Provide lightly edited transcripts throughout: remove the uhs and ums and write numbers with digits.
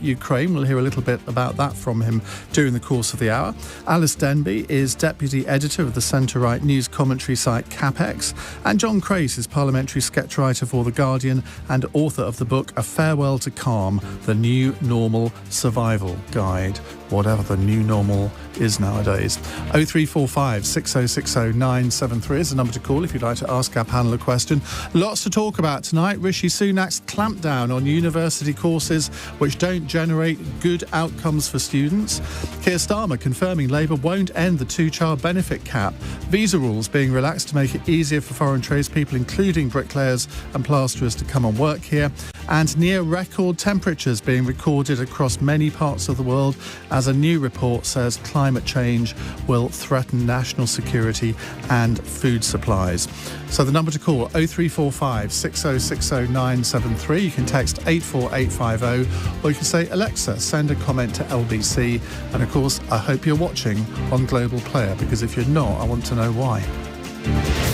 Ukraine. We'll hear a little bit about that from him during the course of the hour. Alys Denby is Deputy Editor of the centre-right news commentary site CapX. And John Crace is Parliamentary sketch writer for The Guardian and author of the book A Farewell to Calm, The New Normal Survival Guide, whatever the new normal is nowadays. 0345 6060 973 is the number to call if you'd like to ask our panel a question. Lots to talk about tonight. Rishi Sunak's clampdown on university courses which don't generate good outcomes for students. Keir Starmer confirming Labour won't end the two-child benefit cap. Visa rules being relaxed to make it easier for foreign tradespeople, including bricklayers and plasterers, to come and work here. And near record temperatures being recorded across many parts of the world as a new report says climate change will threaten national security and food supplies. So the number to call, 0345 6060 973. You can text 84850 or you can say, Alexa, send a comment to LBC. And of course, I hope you're watching on Global Player, because if you're not, I want to know why.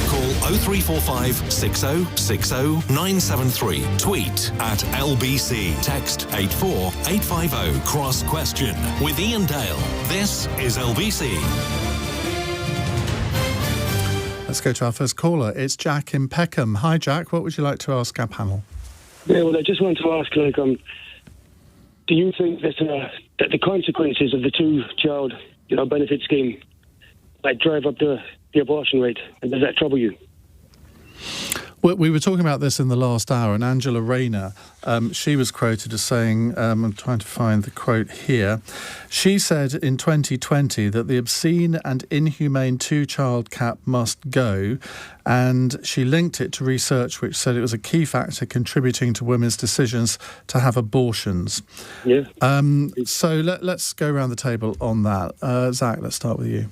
Call 0345 6060 973. Tweet at LBC. Text 84850. Cross question with Iain Dale. This is LBC. Let's go to our first caller. It's Jack in Peckham. Hi, Jack. What would you like to ask our panel? Yeah, well, I just want to ask, do you think that the consequences of the two-child, benefit scheme might drive up the abortion rate, and does that trouble you? Well, we were talking about this in the last hour, and Angela Rayner, she was quoted as saying, I'm trying to find the quote here, she said in 2020 that the obscene and inhumane two-child cap must go, and she linked it to research which said it was a key factor contributing to women's decisions to have abortions. Yeah. So let's go around the table on that. Zack, let's start with you.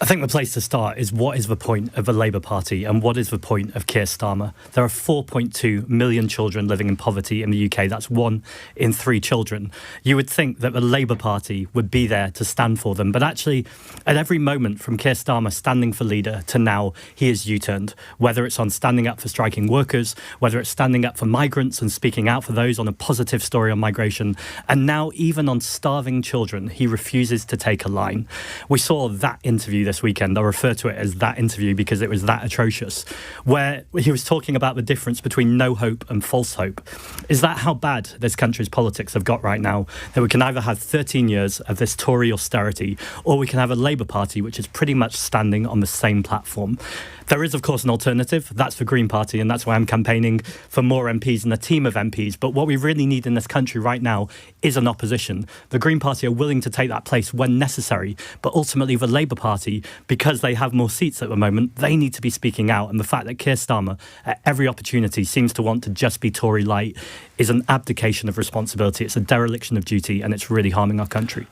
I think the place to start is what is the point of the Labour Party and what is the point of Keir Starmer? There are 4.2 million children living in poverty in the UK. That's 1 in 3 children. You would think that the Labour Party would be there to stand for them. But actually, at every moment from Keir Starmer standing for leader to now, he has U-turned. Whether it's on standing up for striking workers, whether it's standing up for migrants and speaking out for those on a positive story on migration, and now even on starving children, he refuses to take a line. We saw that interview this weekend. I refer to it as that interview because it was that atrocious, where he was talking about the difference between no hope and false hope. Is that how bad this country's politics have got right now? That we can either have 13 years of this Tory austerity, or we can have a Labour Party which is pretty much standing on the same platform. There is, of course, an alternative. That's the Green Party, and that's why I'm campaigning for more MPs and a team of MPs. But what we really need in this country right now is an opposition. The Green Party are willing to take that place when necessary, but ultimately the Labour Party, because they have more seats at the moment, they need to be speaking out. And the fact that Keir Starmer, at every opportunity, seems to want to just be Tory light is an abdication of responsibility. It's a dereliction of duty, and it's really harming our country.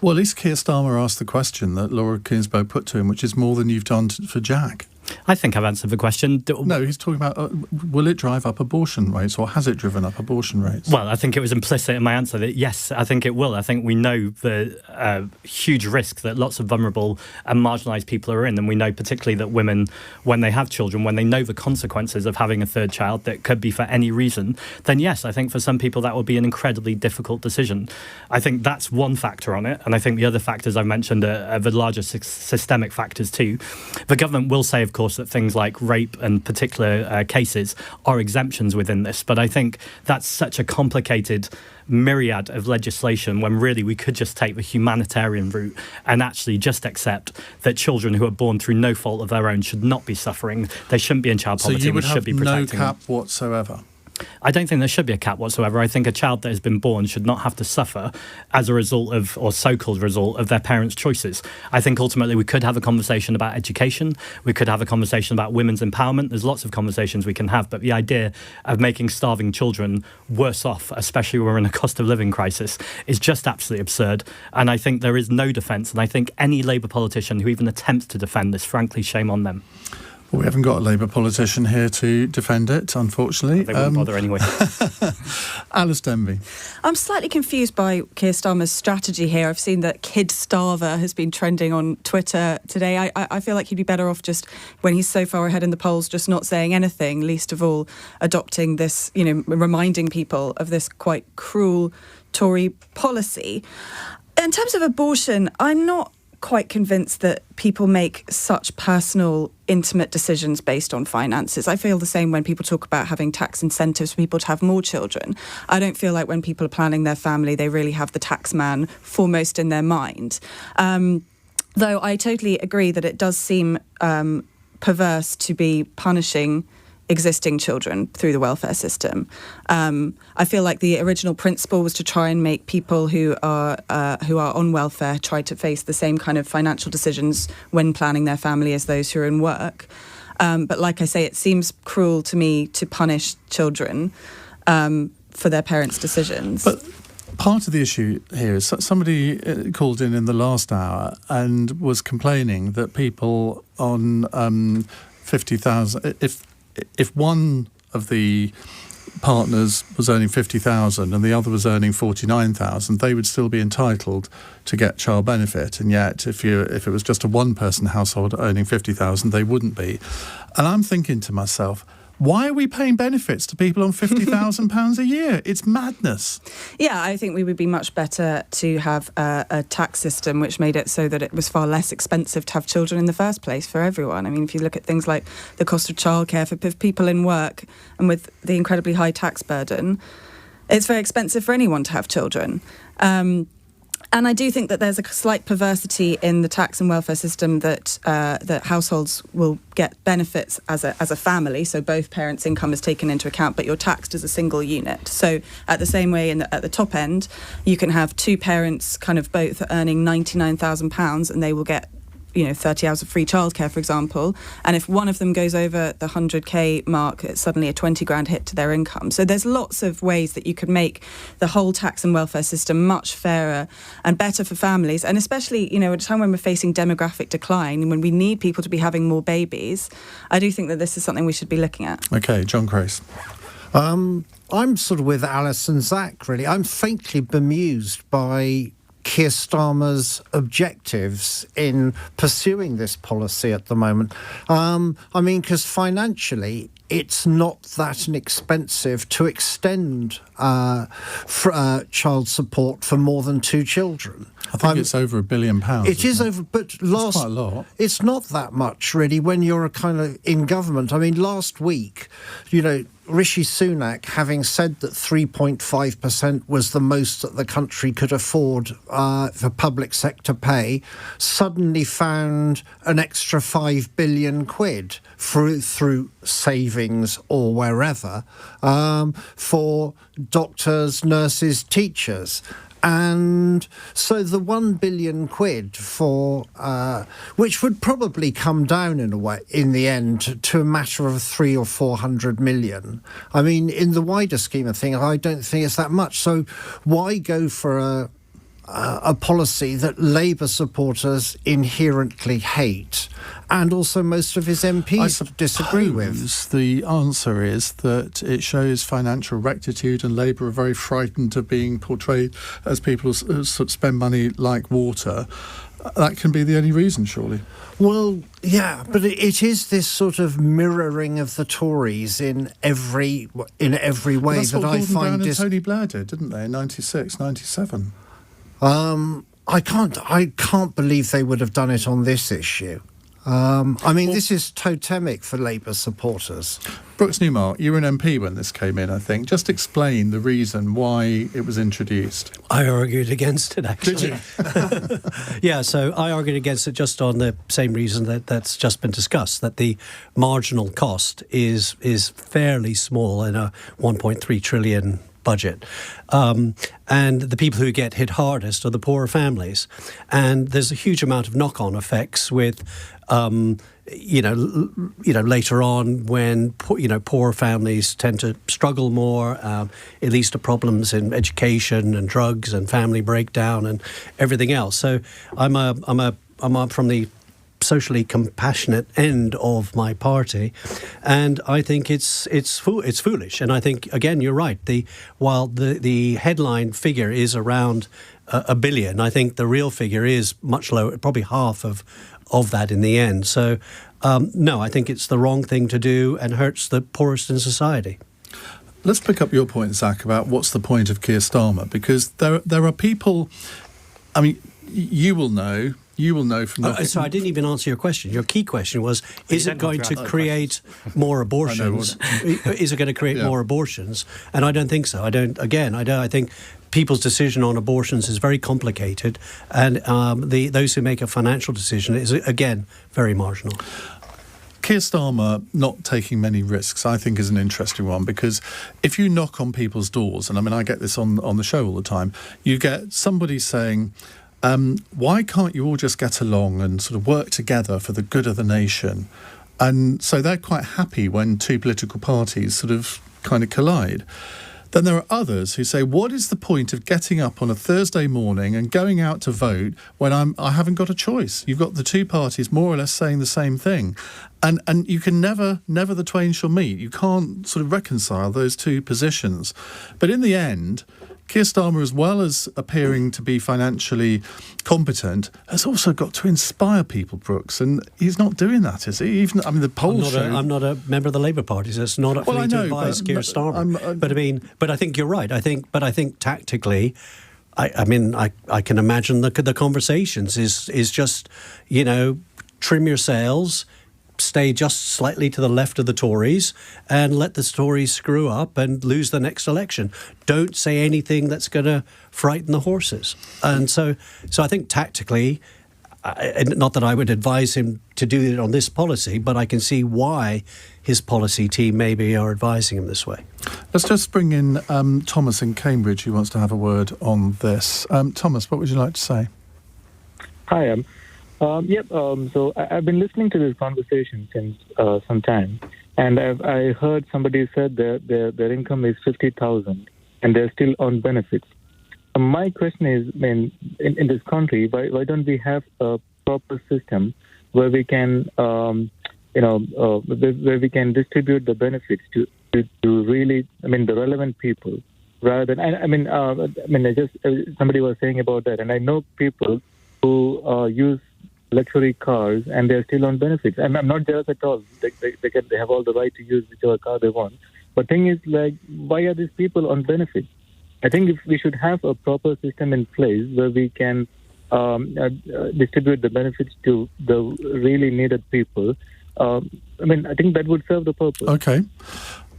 Well, at least Keir Starmer asked the question that Laura Kingsbow put to him, which is more than you've done for Jack. I think I've answered the question. No, he's talking about, will it drive up abortion rates, or has it driven up abortion rates? Well, I think it was implicit in my answer that yes, I think it will. I think we know the huge risk that lots of vulnerable and marginalised people are in, and we know particularly that women, when they have children, when they know the consequences of having a third child that could be for any reason, then yes, I think for some people that will be an incredibly difficult decision. I think that's one factor on it, and I think the other factors I've mentioned are the larger systemic factors too. The government will say, of course, that things like rape and particular cases are exemptions within this. But I think that's such a complicated myriad of legislation when really we could just take the humanitarian route and actually just accept that children who are born through no fault of their own should not be suffering. They shouldn't be in child poverty. So you would we should have be protecting no cap them. whatsoever? I don't think there should be a cap whatsoever. I think a child that has been born should not have to suffer as a result of, or so-called result of, their parents' choices. I think ultimately we could have a conversation about education. We could have a conversation about women's empowerment. There's lots of conversations we can have, but the idea of making starving children worse off, especially when we're in a cost of living crisis, is just absolutely absurd. And I think there is no defence. And I think any Labour politician who even attempts to defend this, frankly, shame on them. Well, we haven't got a Labour politician here to defend it, unfortunately. They wouldn't bother anyway. Alys Denby. I'm slightly confused by Keir Starmer's strategy here. I've seen that Kid Starver has been trending on Twitter today. I feel like he'd be better off just, when he's so far ahead in the polls, just not saying anything, least of all adopting this, reminding people of this quite cruel Tory policy. In terms of abortion, I'm not quite convinced that people make such personal, intimate decisions based on finances. I feel the same when people talk about having tax incentives for people to have more children. I don't feel like when people are planning their family, they really have the tax man foremost in their mind. Though I totally agree that it does seem perverse to be punishing existing children through the welfare system. I feel like the original principle was to try and make people who are on welfare try to face the same kind of financial decisions when planning their family as those who are in work. But like I say, it seems cruel to me to punish children for their parents' decisions. But part of the issue here is somebody called in the last hour and was complaining that people on 50,000, if one of the partners was earning 50,000 and the other was earning 49,000, they would still be entitled to get child benefit. And yet, if it was just a one-person household earning 50,000, they wouldn't be. And I'm thinking to myself, why are we paying benefits to people on £50,000 a year? It's madness. Yeah, I think we would be much better to have a tax system which made it so that it was far less expensive to have children in the first place for everyone. I mean, if you look at things like the cost of childcare for people in work and with the incredibly high tax burden, it's very expensive for anyone to have children. And I do think that there's a slight perversity in the tax and welfare system that households will get benefits as a family, so both parents' income is taken into account, but you're taxed as a single unit. So at the same way at the top end, you can have two parents kind of both earning £99,000 and they will get 30 hours of free childcare, for example. And if one of them goes over the 100k mark, it's suddenly a 20 grand hit to their income. So there's lots of ways that you could make the whole tax and welfare system much fairer and better for families. And especially, at a time when we're facing demographic decline and when we need people to be having more babies, I do think that this is something we should be looking at. OK, John Crace. I'm sort of with Alys and Zack, really. I'm faintly bemused by Keir Starmer's objectives in pursuing this policy at the moment. Because financially, it's not that inexpensive to extend child support for more than two children. I think it's over £1 billion. It is over, but That's quite a lot. It's not that much, really, when you're kind of in government. I mean, last week, Rishi Sunak, having said that 3.5% was the most that the country could afford for public sector pay, suddenly found an extra 5 billion quid through savings or wherever for doctors, nurses, teachers. And so the 1 billion quid for, which would probably come down in a way, in the end, to a matter of 300 or 400 million. I mean, in the wider scheme of things, I don't think it's that much. So why go for a policy that Labour supporters inherently hate, and also most of his MPs disagree with? The answer is that it shows financial rectitude, and Labour are very frightened of being portrayed as people who sort of spend money like water. That can be the only reason, surely. Well, yeah, but it is this sort of mirroring of the Tories in every way that I find. Brown and Tony Blair did, didn't they, in 96, 97? I can't believe they would have done it on this issue. This is totemic for Labour supporters. Brooks Newmark, you were an MP when this came in, I think. Just explain the reason why it was introduced. I argued against it, actually. Did you? Yeah, so I argued against it just on the same reason that's just been discussed, that the marginal cost is fairly small in a 1.3 trillion budget. And the people who get hit hardest are the poorer families. And there's a huge amount of knock-on effects with, later on when, poor families tend to struggle more, it leads to problems in education and drugs and family breakdown and everything else. So I'm from the socially compassionate end of my party, and I think it's foolish. And I think, again, you're right. While the headline figure is around $1 billion, I think the real figure is much lower, probably half of that in the end. So no, I think it's the wrong thing to do and hurts the poorest in society. let's pick up your point, Zack, about what's the point of Keir Starmer, because there are people. I mean, you will know from. So I didn't even answer your question. Your key question was: is it going to create more abortions? Is it going to create more abortions? And I don't think so. I think people's decision on abortions is very complicated, and those who make a financial decision is again very marginal. Keir Starmer not taking many risks, I think, is an interesting one, because if you knock on people's doors, and I mean, I get this on the show all the time, you get somebody saying, why can't you all just get along and sort of work together for the good of the nation? And so they're quite happy when two political parties sort of kind of collide. Then there are others who say, what is the point of getting up on a Thursday morning and going out to vote when I haven't got a choice? You've got the two parties more or less saying the same thing. And you can never the twain shall meet. You can't sort of reconcile those two positions. But in the end, Keir Starmer, as well as appearing to be financially competent, has also got to inspire people, Brooks, and he's not doing that, is he? Even, I mean, the polls show... I'm not a member of the Labour Party, so it's not up for me to advise Keir Starmer. But I think you're right. I think tactically, I can imagine the conversations is just, trim your sails, stay just slightly to the left of the Tories and let the Tories screw up and lose the next election. Don't say anything that's going to frighten the horses. And so I think tactically, not that I would advise him to do it on this policy, but I can see why his policy team maybe are advising him this way. Let's just bring in Thomas in Cambridge, who wants to have a word on this. Thomas, what would you like to say? Hi, so I've been listening to this conversation since some time, and I heard somebody said that their income is 50,000 and they're still on benefits. My question is, in this country, why don't we have a proper system where we can, where we can distribute the benefits to really, the relevant people, rather than, somebody was saying about that, and I know people who use luxury cars and they're still on benefits. And I'm not jealous at all. They have all the right to use whichever car they want. But thing is, why are these people on benefits? I think if we should have a proper system in place where we can distribute the benefits to the really needed people. I think that would serve the purpose. Okay.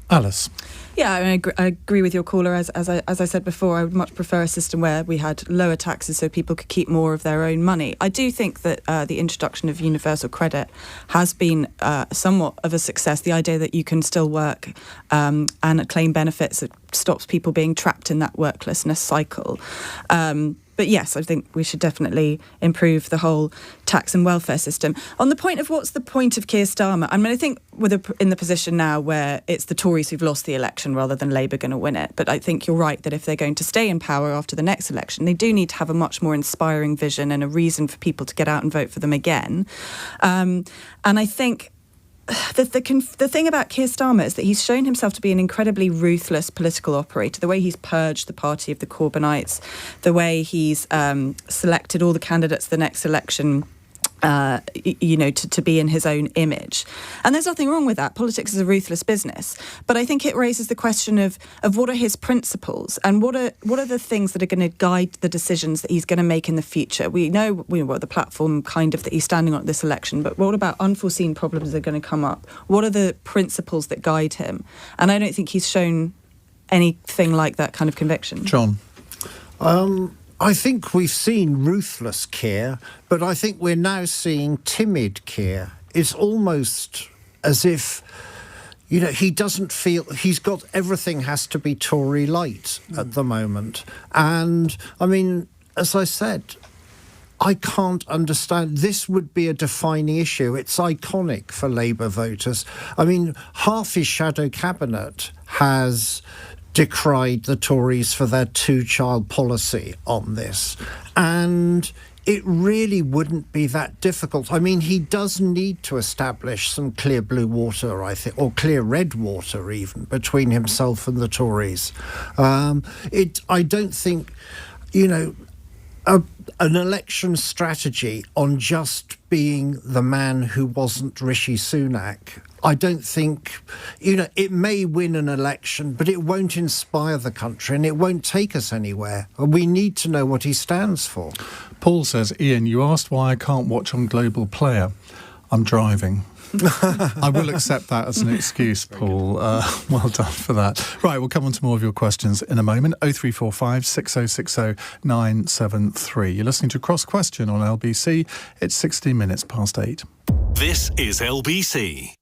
Alys. Yeah, I agree with your caller. As I said before, I would much prefer a system where we had lower taxes so people could keep more of their own money. I do think that the introduction of universal credit has been somewhat of a success. The idea that you can still work and claim benefits, it stops people being trapped in that worklessness cycle. But yes, I think we should definitely improve the whole tax and welfare system. On the point of what's the point of Keir Starmer, I think we're in the position now where it's the Tories who've lost the election rather than Labour going to win it. But I think you're right that if they're going to stay in power after the next election, they do need to have a much more inspiring vision and a reason for people to get out and vote for them again. And I think the thing about Keir Starmer is that he's shown himself to be an incredibly ruthless political operator. The way he's purged the party of the Corbynites, the way he's selected all the candidates the next election, to be in his own image. And there's nothing wrong with that. Politics is a ruthless business. But I think it raises the question of what are his principles and what are the things that are going to guide the decisions that he's going to make in the future. We know what the platform kind of that he's standing on at this election, but what about unforeseen problems that are going to come up? What are the principles that guide him? And I don't think he's shown anything like that kind of conviction. John? I think we've seen ruthless Keir, but I think we're now seeing timid Keir. It's almost as if, he doesn't feel... He's got... Everything has to be Tory light at the moment. And, as I said, I can't understand. This would be a defining issue. It's iconic for Labour voters. Half his shadow cabinet has decried the Tories for their two-child policy on this. And it really wouldn't be that difficult. He does need to establish some clear blue water, I think, or clear red water even, between himself and the Tories. I don't think, an election strategy on just being the man who wasn't Rishi Sunak. I don't think, it may win an election, but it won't inspire the country and it won't take us anywhere. We need to know what he stands for. Paul says, Ian, you asked why I can't watch on Global Player. I'm driving. I will accept that as an excuse, Paul. Well done for that. Right, we'll come on to more of your questions in a moment. 0345 6060 973. You're listening to Cross Question on LBC. It's 16 minutes past 8. This is LBC.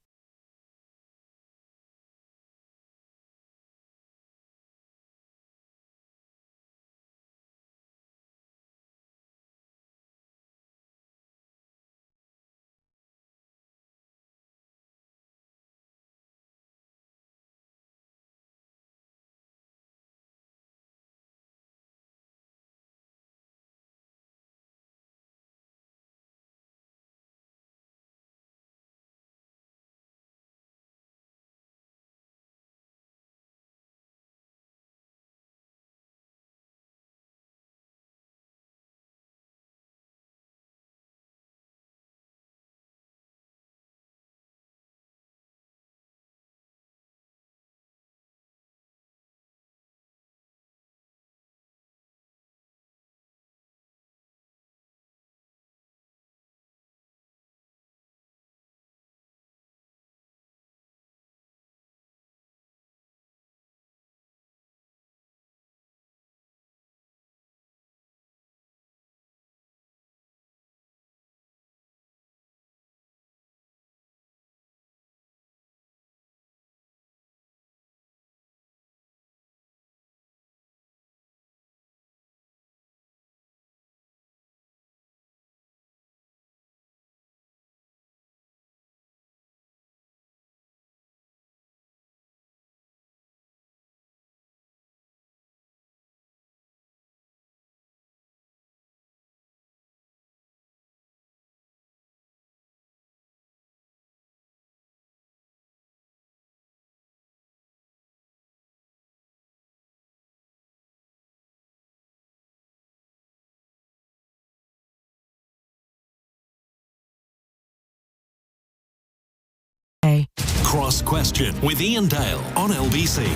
Cross Question with Iain Dale on LBC.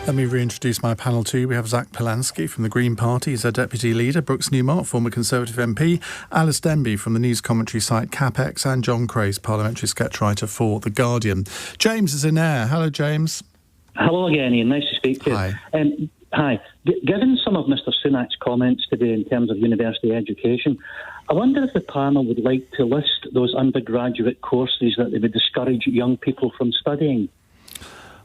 Let me reintroduce my panel to you. We have Zack Polanski from the Green Party. He's their deputy leader. Brooks Newmark, former Conservative MP. Alys Denby from the news commentary site CapX. And John Crace, parliamentary sketch writer for The Guardian. James is in air. Hello, James. Hello again, Ian. Nice to speak to you. Hi. Hi. Given some of Mr Sunak's comments today in terms of university education, I wonder if the panel would like to list those undergraduate courses that they would discourage young people from studying.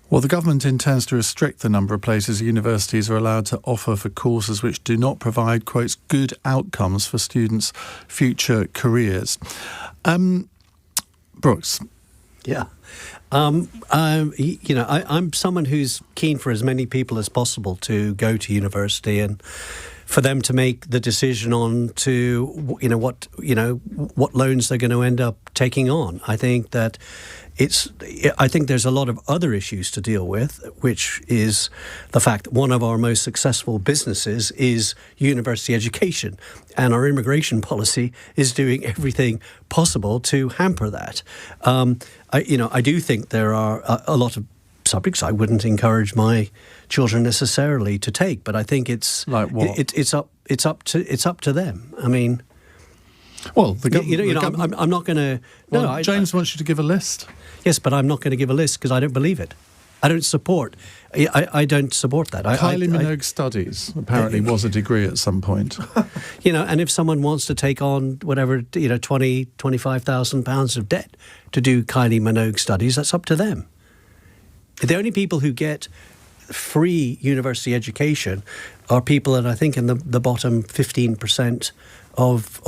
Well, the government intends to restrict the number of places universities are allowed to offer for courses which do not provide, quotes, good outcomes for students' future careers. Brooks. Yeah. I'm someone who's keen for as many people as possible to go to university and for them to make the decision on what loans they're going to end up taking on. I think that I think there's a lot of other issues to deal with, which is the fact that one of our most successful businesses is university education, and our immigration policy is doing everything possible to hamper that. I do think there are a lot of subjects I wouldn't encourage my children necessarily to take, but I think it's like what? It's up to them. I mean, well, the government. I'm not going to. Well, James wants you to give a list. Yes, but I'm not going to give a list because I don't believe it. I don't support. I don't support that. Kylie Minogue Studies apparently was a degree at some point. And if someone wants to take on whatever, £25,000 of debt to do Kylie Minogue Studies, that's up to them. The only people who get free university education are people that I think in the bottom 15% of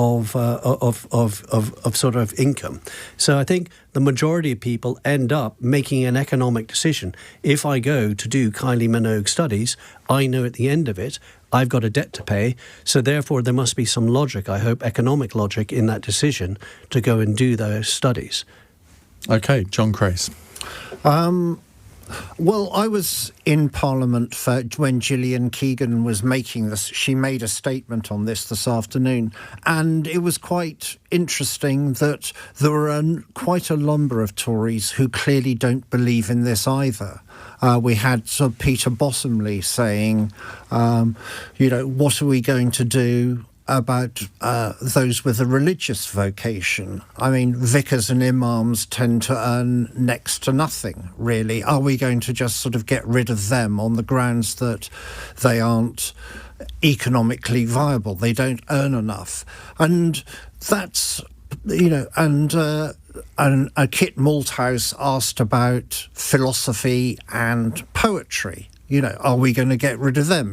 sort of income. So I think the majority of people end up making an economic decision. If I go to do Kylie Minogue Studies, I know at the end of it I've got a debt to pay. So therefore there must be some logic, I hope, economic logic in that decision to go and do those studies. Okay, John Crace. Well, I was in Parliament when Gillian Keegan was making this. She made a statement on this afternoon, and it was quite interesting that there were quite a number of Tories who clearly don't believe in this either. We had sort of Peter Bottomley saying, what are we going to do about those with a religious vocation? I mean, vicars and imams tend to earn next to nothing, really. Are we going to just sort of get rid of them on the grounds that they aren't economically viable? They don't earn enough. And that's, and Kit Malthouse asked about philosophy and poetry. Are we going to get rid of them?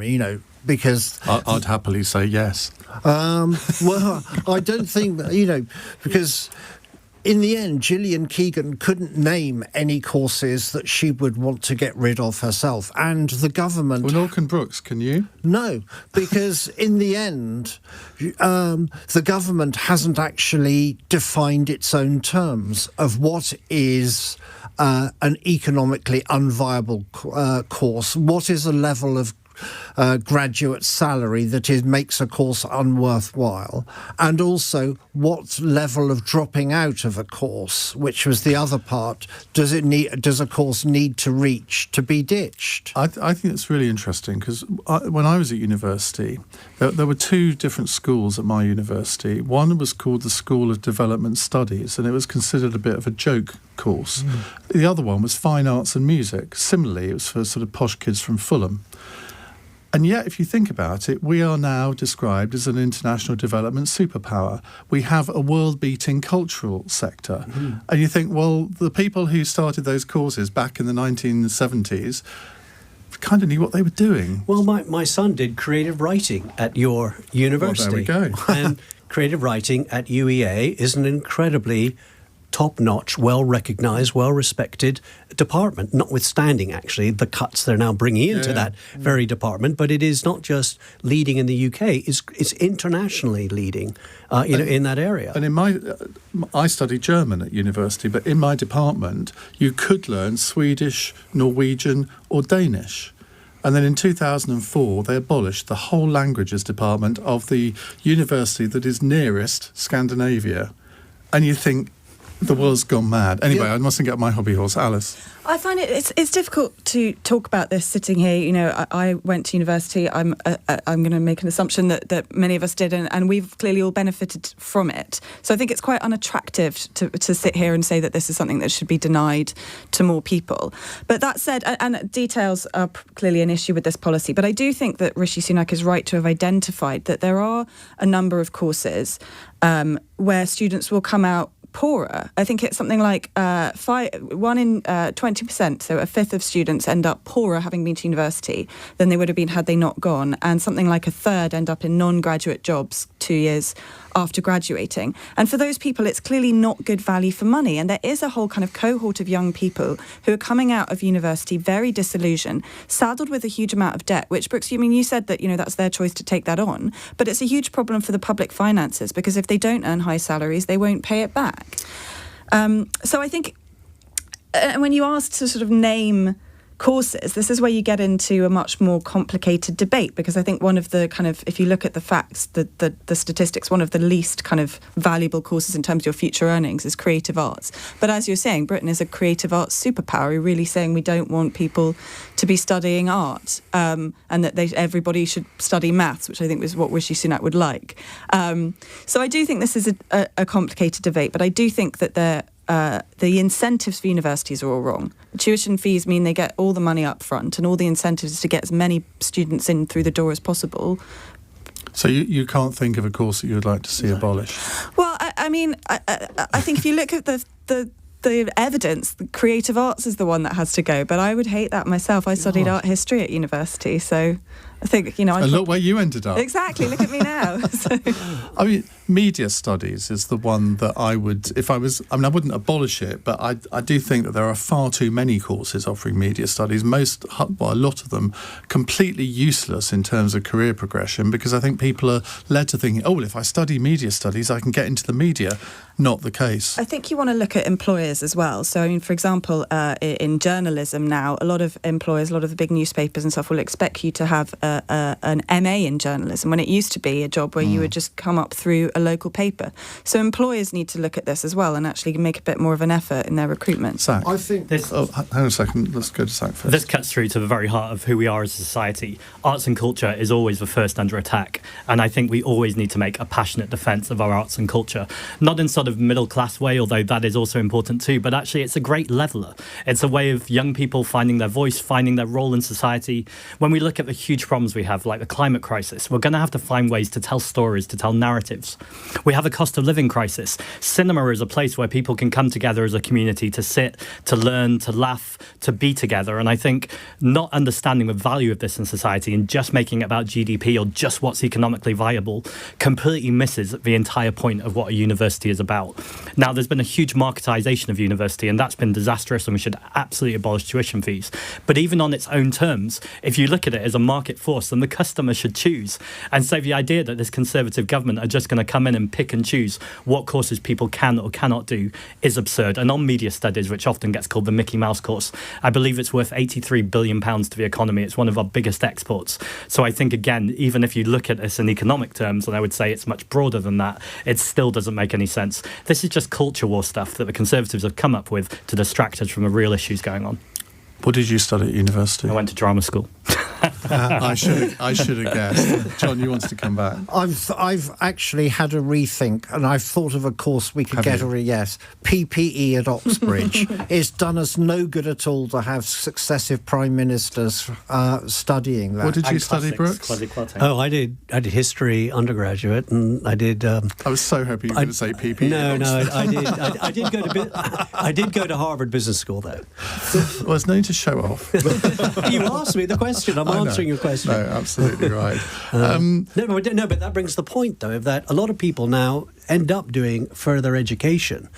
Because I'd happily say yes. Well, I don't think, because in the end, Gillian Keegan couldn't name any courses that she would want to get rid of herself. And the government... Well, nor can Brooks, can you? No, because in the end, the government hasn't actually defined its own terms of what is an economically unviable course, what is a level of graduate salary that makes a course unworthwhile, and also what level of dropping out of a course, which was the other part, does a course need to reach to be ditched? I think it's really interesting because when I was at university, there were two different schools at my university. One was called the School of Development Studies, and it was considered a bit of a joke course. The other one was Fine Arts and Music. Similarly, it was for sort of posh kids from Fulham. And yet, if you think about it, we are now described as an international development superpower. We have a world-beating cultural sector. And you think, well, the people who started those courses back in the 1970s kind of knew what they were doing. Well, my son did creative writing at your university. Well, there we go. And creative writing at UEA is an incredibly top-notch, well-recognised, well-respected department, notwithstanding, actually, the cuts they're now bringing into that very department. But it is not just leading in the UK, it's internationally leading, in that area. And I studied German at university, but in my department, you could learn Swedish, Norwegian or Danish. And then in 2004, they abolished the whole languages department of the university that is nearest Scandinavia. And you think, the world's gone mad. Anyway, I mustn't get my hobby horse. Alice? I find it's difficult to talk about this sitting here. I went to university. I'm going to make an assumption that many of us did, and we've clearly all benefited from it. So I think it's quite unattractive to sit here and say that this is something that should be denied to more people. But that said, and details are clearly an issue with this policy, but I do think that Rishi Sunak is right to have identified that there are a number of courses where students will come out poorer. I think it's something like 1 in 20%, so a fifth of students end up poorer having been to university than they would have been had they not gone, and something like a third end up in non-graduate jobs 2 years after graduating. And for those people, it's clearly not good value for money. And there is a whole kind of cohort of young people who are coming out of university very disillusioned, saddled with a huge amount of debt, which, Brooks, you said that, that's their choice to take that on. But it's a huge problem for the public finances, because if they don't earn high salaries, they won't pay it back. So I think when you ask to sort of name courses, this is where you get into a much more complicated debate, because I think one of the kind of, if you look at the facts, the statistics, one of the least kind of valuable courses in terms of your future earnings is creative arts. But as you're saying, Britain is a creative arts superpower. We're really saying we don't want people to be studying art, and that everybody should study maths, which I think was what Rishi Sunak would like. So I do think this is a complicated debate, but I do think that the incentives for universities are all wrong. Tuition fees mean they get all the money up front, and all the incentives to get as many students in through the door as possible. So you can't think of a course that you would like to see abolished? Well, I think if you look at the evidence, the creative arts is the one that has to go. But I would hate that myself. I studied art history at university, so I think, you know... And look where you ended up. Exactly, look at me now. So. I mean, media studies is the one that I would, if I was, I mean, I wouldn't abolish it, but I do think that there are far too many courses offering media studies, a lot of them completely useless in terms of career progression, because I think people are led to thinking, oh, well, if I study media studies, I can get into the media. Not the case. I think you want to look at employers as well. So, I mean, for example, in journalism now, a lot of employers, a lot of the big newspapers and stuff will expect you to have an MA in journalism, when it used to be a job where you would just come up through a local paper. So employers need to look at this as well and actually make a bit more of an effort in their recruitment. Zack. I think hang on a second. Let's go to Zack first. This cuts through to the very heart of who we are as a society. Arts and culture is always the first under attack, and I think we always need to make a passionate defence of our arts and culture. Not in sort of middle-class way, although that is also important too, but actually it's a great leveller. It's a way of young people finding their voice, finding their role in society. When we look at the huge problems we have, like the climate crisis, we're going to have to find ways to tell stories, to tell narratives. We have a cost of living crisis. Cinema is a place where people can come together as a community to sit, to learn, to laugh, to be together. And I think not understanding the value of this in society and just making it about GDP or just what's economically viable completely misses the entire point of what a university is about. Now, there's been a huge marketisation of university, and that's been disastrous, and we should absolutely abolish tuition fees. But even on its own terms, if you look at it as a market force, then the customer should choose. And so the idea that this Conservative government are just going to come in and pick and choose what courses people can or cannot do is absurd. And on media studies, which often gets called the Mickey Mouse course, I believe it's worth £83 billion to the economy. It's one of our biggest exports. So I think, again, even if you look at this in economic terms, and I would say it's much broader than that, it still doesn't make any sense. This is just culture war stuff that the Conservatives have come up with to distract us from the real issues going on. What did you study at university? I went to drama school. I should have guessed. John, you wanted to come back. I've actually had a rethink, and I've thought of a course we could yes. PPE at Oxbridge. It's done us no good at all to have successive prime ministers studying that. What did you study, Brooks? Oh, I did history undergraduate, and I did. I was so hoping you were going to say PPE. No, I did go to I did go to Harvard Business School though. Well, it's no need to show off. You asked me the question. I'm answering your question. No, absolutely right. No, but that brings the point, though, of that a lot of people now end up doing further education.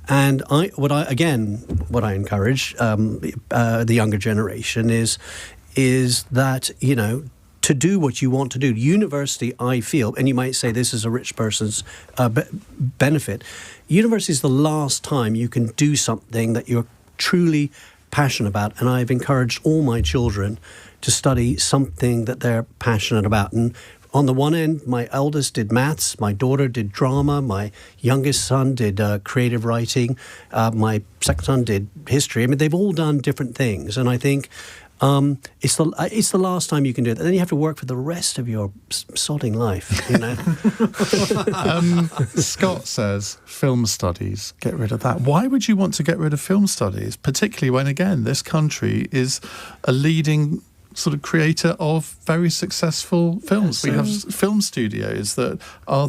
And what I encourage the younger generation is that, you know, to do what you want to do. University, I feel, and you might say this is a rich person's benefit, university is the last time you can do something that you're truly passionate about. And I've encouraged all my children to study something that they're passionate about. And on the one end, my eldest did maths, my daughter did drama, my youngest son did creative writing, my second son did history. I mean, they've all done different things. And I think it's the last time you can do it. And then you have to work for the rest of your sodding life, you know. Scott says film studies, get rid of that. Why would you want to get rid of film studies, particularly when, again, this country is a leading sort of creator of very successful films? We have film studios that are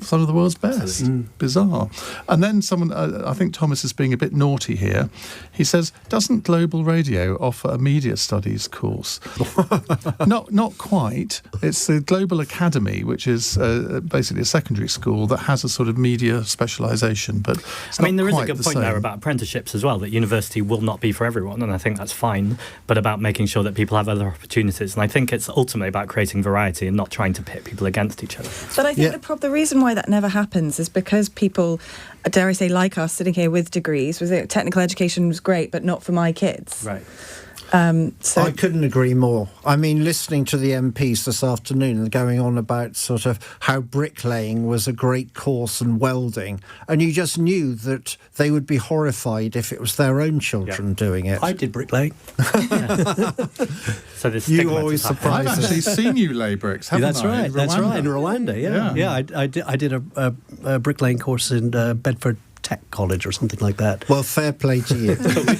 some of the world's best. Bizarre. And then someone, I think Thomas is being a bit naughty here. He says, doesn't Global Radio offer a media studies course? Not quite. It's the Global Academy, which is basically a secondary school that has a sort of media specialisation. But I mean, there is a good point there about apprenticeships as well, that university will not be for everyone, and I think that's fine, but about making sure that people have other opportunities. And I think it's ultimately about creating variety and not trying to pit people against each other. But I think the reason why that never happens is because people, dare I say, like us, sitting here with degrees, technical education was great, but not for my kids. Right. I couldn't agree more. I mean, listening to the MPs this afternoon and going on about sort of how bricklaying was a great course and welding, and you just knew that they would be horrified if it was their own children doing it. I did bricklaying. So this you always surprise us. I've actually seen you lay bricks, haven't That's I? right. That's right. In Rwanda, yeah. I did a bricklaying course in Bedford Tech College or something like that. Well, fair play to you.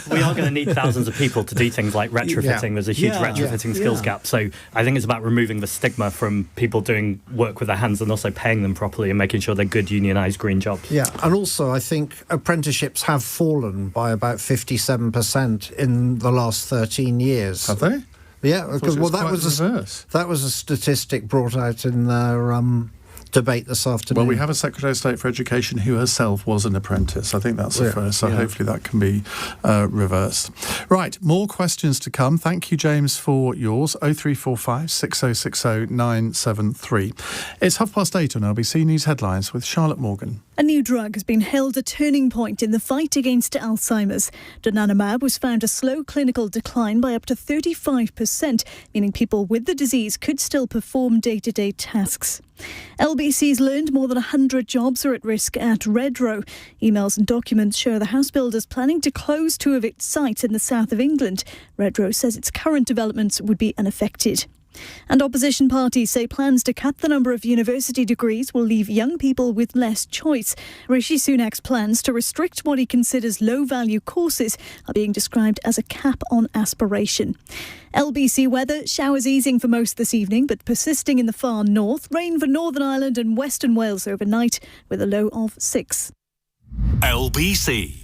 We are going to need thousands of people to do things like retrofitting. There's a huge retrofitting skills gap. So I think it's about removing the stigma from people doing work with their hands and also paying them properly and making sure they're good unionised green jobs. Yeah, and also I think apprenticeships have fallen by about 57% in the last 13 years. Have they? Yeah, because that was a statistic brought out in their debate this afternoon. Well, we have a Secretary of State for Education who herself was an apprentice. I think that's the first, so hopefully that can be reversed. Right, more questions to come. Thank you, James, for yours. 0345 6060 973. It's 8:30 on LBC News Headlines with Charlotte Morgan. A new drug has been hailed a turning point in the fight against Alzheimer's. Donanemab was found to slow clinical decline by up to 35%, meaning people with the disease could still perform day-to-day tasks. LBC's learned more than 100 jobs are at risk at Redrow. Emails and documents show the house builder's planning to close 2 of its sites in the south of England. Redrow says its current developments would be unaffected. And opposition parties say plans to cut the number of university degrees will leave young people with less choice. Rishi Sunak's plans to restrict what he considers low-value courses are being described as a cap on aspiration. LBC weather, showers easing for most this evening, but persisting in the far north. Rain for Northern Ireland and Western Wales overnight, with a low of 6. LBC.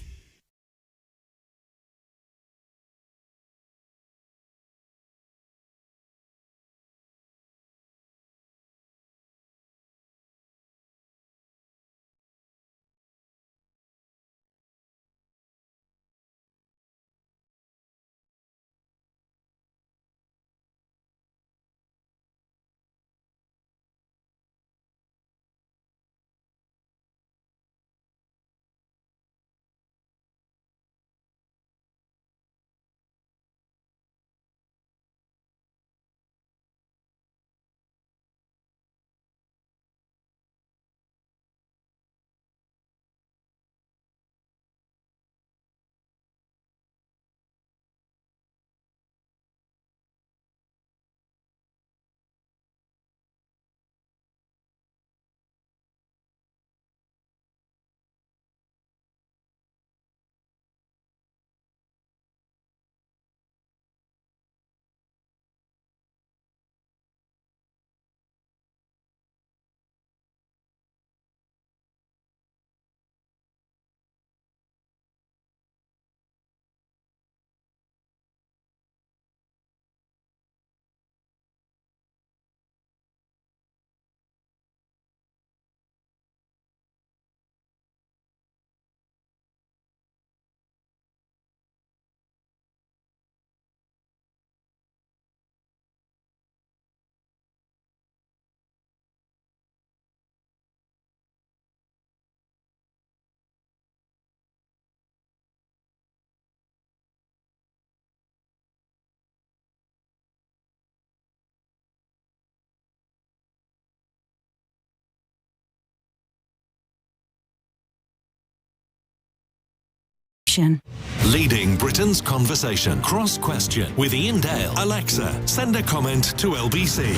Leading Britain's conversation. Cross Question with Iain Dale. Alexa, send a comment to LBC.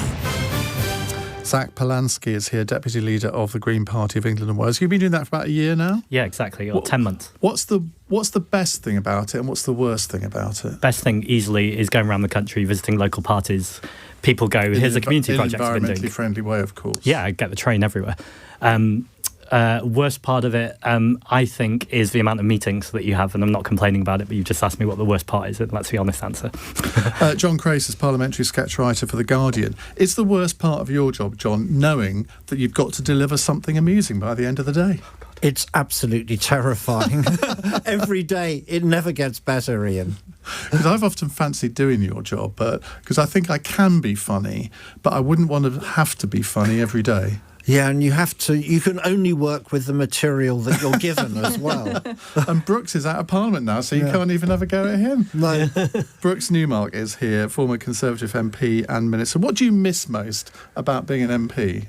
Zack Polanski is here, Deputy Leader of the Green Party of England and Wales. You've been doing that for about a year now? Yeah, exactly, or 10 months. What's the best thing about it and what's the worst thing about it? Best thing easily is going around the country, visiting local parties. People go, here's a community project I've been doing. In an environmentally friendly way, of course. Yeah, I get the train everywhere. Worst part of it, I think, is the amount of meetings that you have, and I'm not complaining about it, but you just asked me what the worst part is, and that's the honest answer. John Crace is Parliamentary sketch writer for The Guardian. Is the worst part of your job, John, knowing that you've got to deliver something amusing by the end of the day? It's absolutely terrifying. Every day, it never gets better, Ian. Because I've often fancied doing your job, but because I think I can be funny, but I wouldn't want to have to be funny every day. Yeah, and you can only work with the material that you're given as well. And Brooks is out of Parliament now, so you can't even have a go at him. No. Brooks Newmark is here, former Conservative MP and Minister. What do you miss most about being an MP?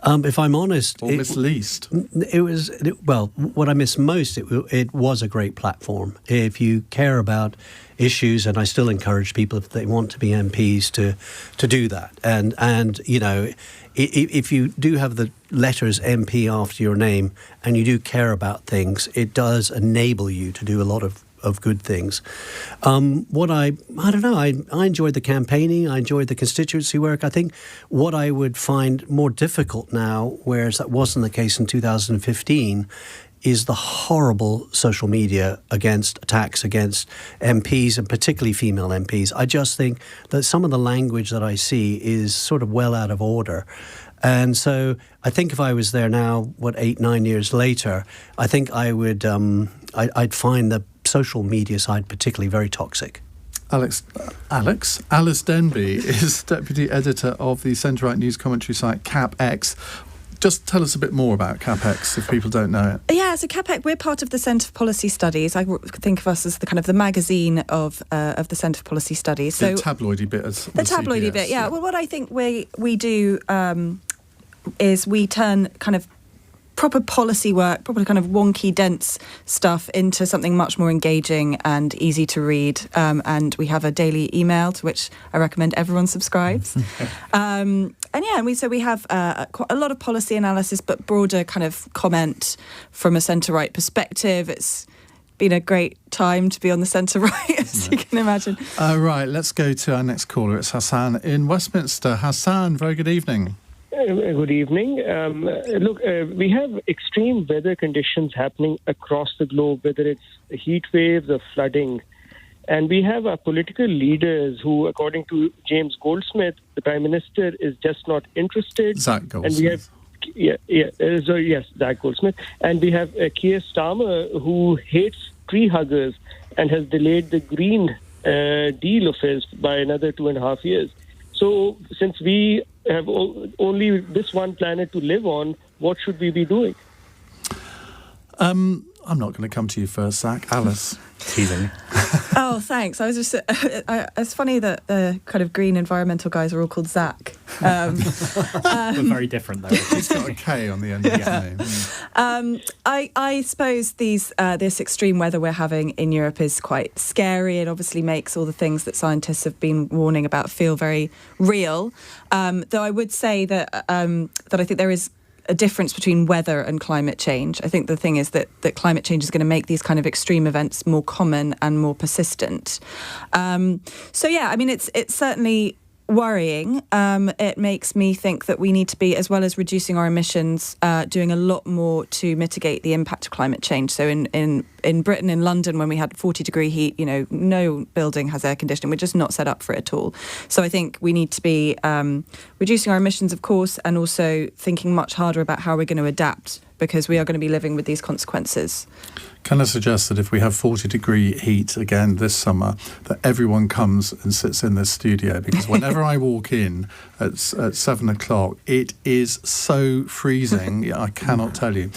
If I'm honest... Or miss least? What I miss most, it was a great platform. If you care about issues, and I still encourage people, if they want to be MPs, to do that. And you know, if you do have the letters MP after your name and you do care about things, it does enable you to do a lot of good things. I don't know, I enjoyed the campaigning, I enjoyed the constituency work. I think what I would find more difficult now, whereas that wasn't the case in 2015, is the horrible social media attacks against MPs, and particularly female MPs. I just think that some of the language that I see is sort of well out of order. And so I think if I was there now, 8-9 years later, I think I would, I'd find the social media side particularly very toxic. Alys Denby is Deputy Editor of the centre-right news commentary site CapX. Just tell us a bit more about CapX if people don't know it. Yeah, so CapX, we're part of the Centre for Policy Studies. I think of us as the kind of the magazine of the Centre for Policy Studies. So the tabloidy bit. The tabloidy CBS, bit, yeah. Well, what I think we do is we turn kind of proper policy work, proper kind of wonky, dense stuff into something much more engaging and easy to read. And we have a daily email to which I recommend everyone subscribes. We have quite a lot of policy analysis, but broader kind of comment from a centre-right perspective. It's been a great time to be on the centre-right, as you can imagine. Right, let's go to our next caller. It's Hassan in Westminster. Hassan, very good evening. Good evening. We have extreme weather conditions happening across the globe, whether it's heat waves or flooding. And we have our political leaders who, according to James Goldsmith, the Prime Minister is just not interested. Zack Goldsmith. And we have, Zack Goldsmith. And we have Keir Starmer, who hates tree huggers and has delayed the Green Deal of his by another 2.5 years. So since we have only this one planet to live on, what should we be doing? I'm not going to come to you first, Zack. Alys. Teasing. Oh, thanks. I was just... it's funny that the kind of green environmental guys are all called Zack. We're very different, though. He's got a K on the end of his name. I suppose this extreme weather we're having in Europe is quite scary. It obviously makes all the things that scientists have been warning about feel very real. Though I would say that I think there is a difference between weather and climate change. I think the thing is that climate change is going to make these kind of extreme events more common and more persistent. It's certainly worrying. It makes me think that we need to be, as well as reducing our emissions, doing a lot more to mitigate the impact of climate change. So in Britain, in London, when we had 40-degree heat, no building has air conditioning. We're just not set up for it at all. So I think we need to be reducing our emissions, of course, and also thinking much harder about how we're going to adapt, because we are going to be living with these consequences. Can I suggest that if we have 40-degree heat again this summer, that everyone comes and sits in this studio? Because whenever I walk in at 7 o'clock, it is so freezing, I cannot tell you.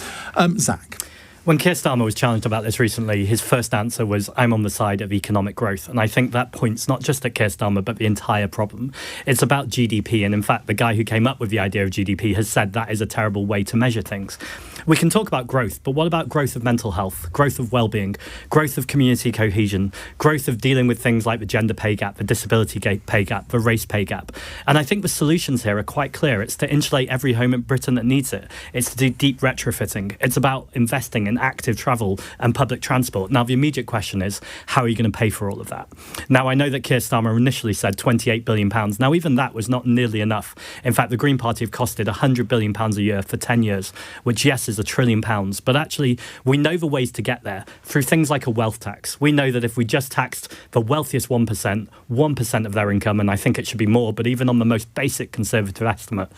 Zack. When Keir Starmer was challenged about this recently, his first answer was, I'm on the side of economic growth. And I think that points not just at Keir Starmer, but the entire problem. It's about GDP. And in fact, the guy who came up with the idea of GDP has said that is a terrible way to measure things. We can talk about growth, but what about growth of mental health, growth of well-being, growth of community cohesion, growth of dealing with things like the gender pay gap, the disability pay gap, the race pay gap? And I think the solutions here are quite clear. It's to insulate every home in Britain that needs it. It's to do deep retrofitting. It's about investing in active travel and public transport. Now, the immediate question is, how are you going to pay for all of that? Now, I know that Keir Starmer initially said £28 billion. Now, even that was not nearly enough. In fact, the Green Party have costed £100 billion a year for 10 years, which, yes, is £1 trillion. But actually, we know the ways to get there through things like a wealth tax. We know that if we just taxed the wealthiest 1% of their income, and I think it should be more, but even on the most basic Conservative estimate,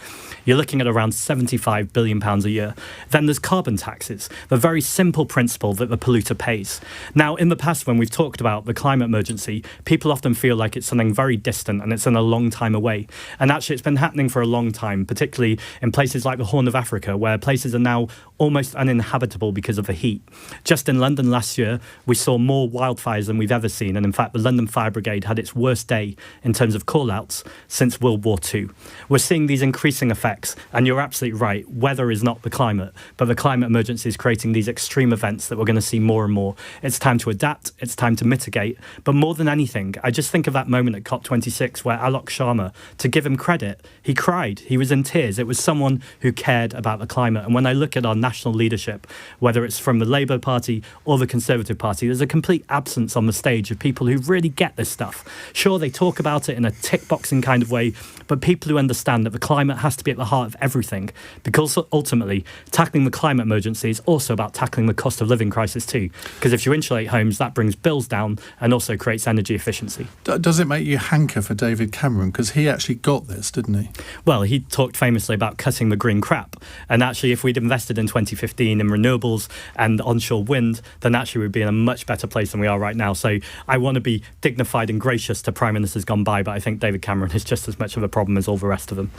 you're looking at around £75 billion a year. Then there's carbon taxes, the very simple principle that the polluter pays. Now, in the past, when we've talked about the climate emergency, people often feel like it's something very distant and it's in a long time away. And actually, it's been happening for a long time, particularly in places like the Horn of Africa, where places are now almost uninhabitable because of the heat. Just in London last year, we saw more wildfires than we've ever seen. And in fact, the London Fire Brigade had its worst day in terms of call-outs since World War II. We're seeing these increasing effects. And you're absolutely right. Weather is not the climate, but the climate emergency is creating these extreme events that we're going to see more and more. It's time to adapt. It's time to mitigate. But more than anything, I just think of that moment at COP26 where Alok Sharma, to give him credit, he cried. He was in tears. It was someone who cared about the climate. And when I look at our national leadership, whether it's from the Labour Party or the Conservative Party, there's a complete absence on the stage of people who really get this stuff. Sure, they talk about it in a tick-boxing kind of way, but people who understand that the climate has to be at the heart of everything, because ultimately tackling the climate emergency is also about tackling the cost of living crisis too. Because if you insulate homes, that brings bills down and also creates energy efficiency. Does it make you hanker for David Cameron? Because he actually got this, didn't he? Well, he talked famously about cutting the green crap. And actually, if we'd invested in 2015 in renewables and onshore wind, then actually we'd be in a much better place than we are right now. So I want to be dignified and gracious to Prime Ministers gone by, but I think David Cameron is just as much of a problem as all the rest of them.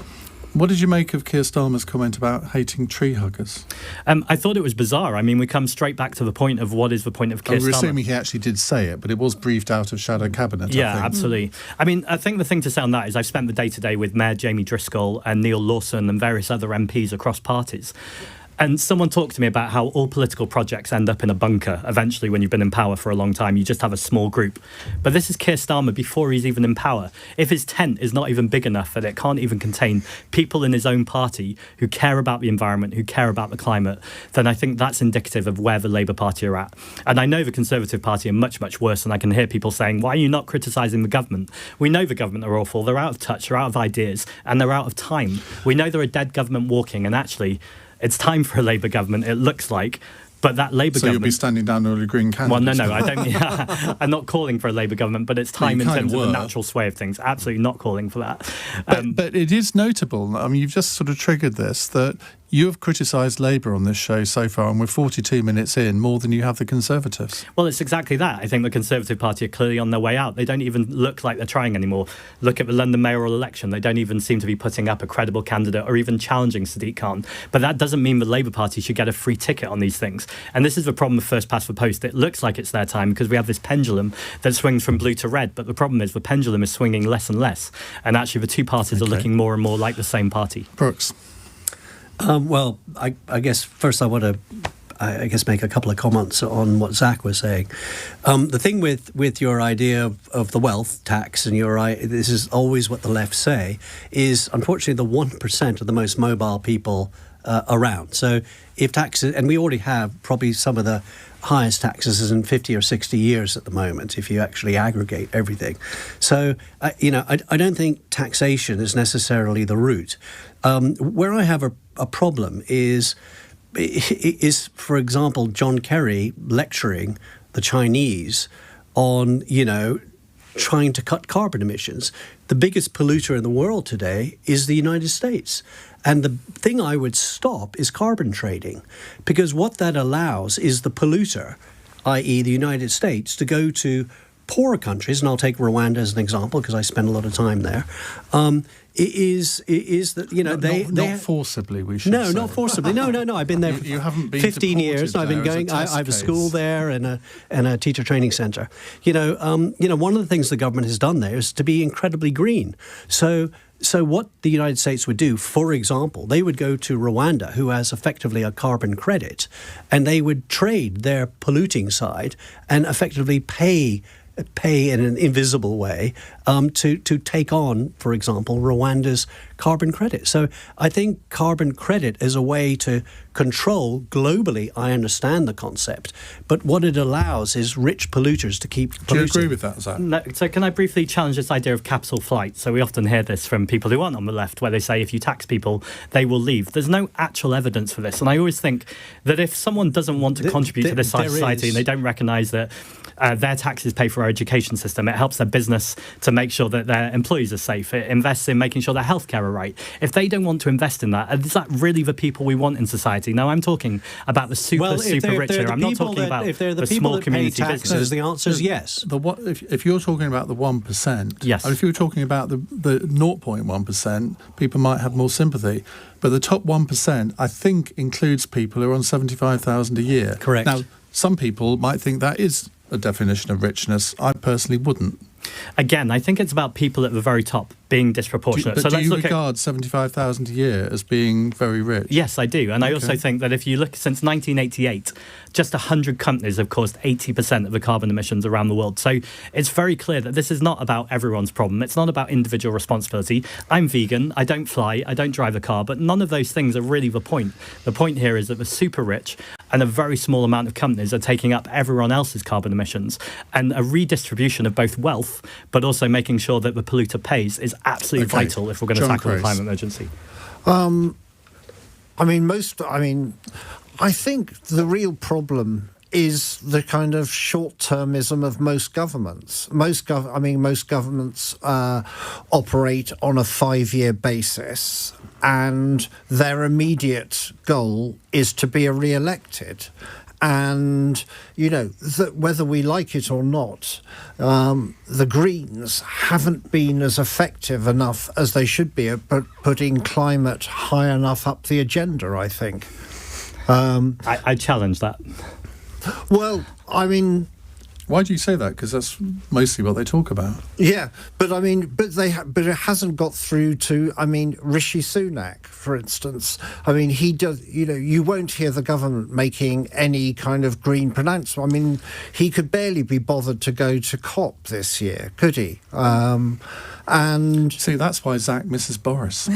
What did you make of Keir Starmer's comment about hating tree huggers? I thought it was bizarre. I mean, we come straight back to the point of what is the point of Keir Starmer. We're assuming he actually did say it, but it was briefed out of shadow cabinet. Yeah, I think. Absolutely. I mean, I think the thing to say on that is I've spent the day today with Mayor Jamie Driscoll and Neil Lawson and various other MPs across parties. And someone talked to me about how all political projects end up in a bunker. Eventually, when you've been in power for a long time, you just have a small group. But this is Keir Starmer before he's even in power. If his tent is not even big enough that it can't even contain people in his own party who care about the environment, who care about the climate, then I think that's indicative of where the Labour Party are at. And I know the Conservative Party are much, much worse. And I can hear people saying, why are you not criticising the government? We know the government are awful. They're out of touch. They're out of ideas. And they're out of time. We know they're a dead government walking. And actually, it's time for a Labour government, it looks like. But that Labour government... So you'll be standing down all the Green candidates? Well, no, I don't... I'm not calling for a Labour government, but it's time in terms of the natural sway of things. Absolutely not calling for that. But it is notable, I mean, you've just sort of triggered this, that you have criticised Labour on this show so far, and we're 42 minutes in, more than you have the Conservatives. Well, it's exactly that. I think the Conservative Party are clearly on their way out. They don't even look like they're trying anymore. Look at the London mayoral election. They don't even seem to be putting up a credible candidate or even challenging Sadiq Khan. But that doesn't mean the Labour Party should get a free ticket on these things. And this is the problem with first past the post. It looks like it's their time because we have this pendulum that swings from blue to red. But the problem is the pendulum is swinging less and less. And actually the two parties are looking more and more like the same party. Brooks. Well, I guess first I want to make a couple of comments on what Zack was saying. The thing with your idea of the wealth tax, and this is always what the left say, is unfortunately the 1% of the most mobile people around. So if taxes, and we already have probably some of the highest taxes in 50 or 60 years at the moment, if you actually aggregate everything. So, I don't think taxation is necessarily the route. Where I have a problem is, for example, John Kerry lecturing the Chinese on, trying to cut carbon emissions. The biggest polluter in the world today is the United States. And the thing I would stop is carbon trading, because what that allows is the polluter, i.e. the United States, to go to poorer countries, and I'll take Rwanda as an example because I spend a lot of time there, is that, they not forcibly, we should No, say. not forcibly. No. I've been there you haven't been 15 years. I've been going. I have a school there and a teacher training centre. One of the things the government has done there is to be incredibly green. So what the United States would do, for example, they would go to Rwanda, who has effectively a carbon credit, and they would trade their polluting side and effectively pay in an invisible way to take on, for example, Rwanda's carbon credit. So I think carbon credit is a way to control globally. I understand the concept, but what it allows is rich polluters to keep polluting. Do you agree with that, Zack? No, so can I briefly challenge this idea of capital flight? So we often hear this from people who aren't on the left, where they say if you tax people, they will leave. There's no actual evidence for this. And I always think that if someone doesn't want to contribute to this society and they don't recognise that their taxes pay for our education system, it helps their business to make sure that their employees are safe, it invests in making sure their healthcare are right. If they don't want to invest in that, is that really the people we want in society? No, I'm talking about the super rich here. I'm not talking about the small community business. The answer is yes. If you're talking about the 1%, yes. If you're talking about the 0.1%, people might have more sympathy. But the top 1%, I think, includes people who are on $75,000 a year. Correct. Now, some people might think that is a definition of richness. I personally wouldn't. Again, I think it's about people at the very top being disproportionate. Do you regard 75,000 a year as being very rich? Yes, I do. And I also think that if you look since 1988, just 100 companies have caused 80% of the carbon emissions around the world. So it's very clear that this is not about everyone's problem. It's not about individual responsibility. I'm vegan. I don't fly. I don't drive a car. But none of those things are really the point. The point here is that the super rich and a very small amount of companies are taking up everyone else's carbon emissions. And a redistribution of both wealth, but also making sure that the polluter pays is absolutely vital if we're going to tackle the climate emergency. I think the real problem is the kind of short-termism of most governments. Most governments operate on a 5-year basis, and their immediate goal is to be re-elected. And, whether we like it or not, the Greens haven't been as effective enough as they should be at putting climate high enough up the agenda, I think. I challenge that. Well, I mean... Why do you say that? Because that's mostly what they talk about. Yeah, but but it hasn't got through to, Rishi Sunak, for instance. He does, you won't hear the government making any kind of green pronouncement. He could barely be bothered to go to COP this year, could he? And see, that's why Zack misses Boris.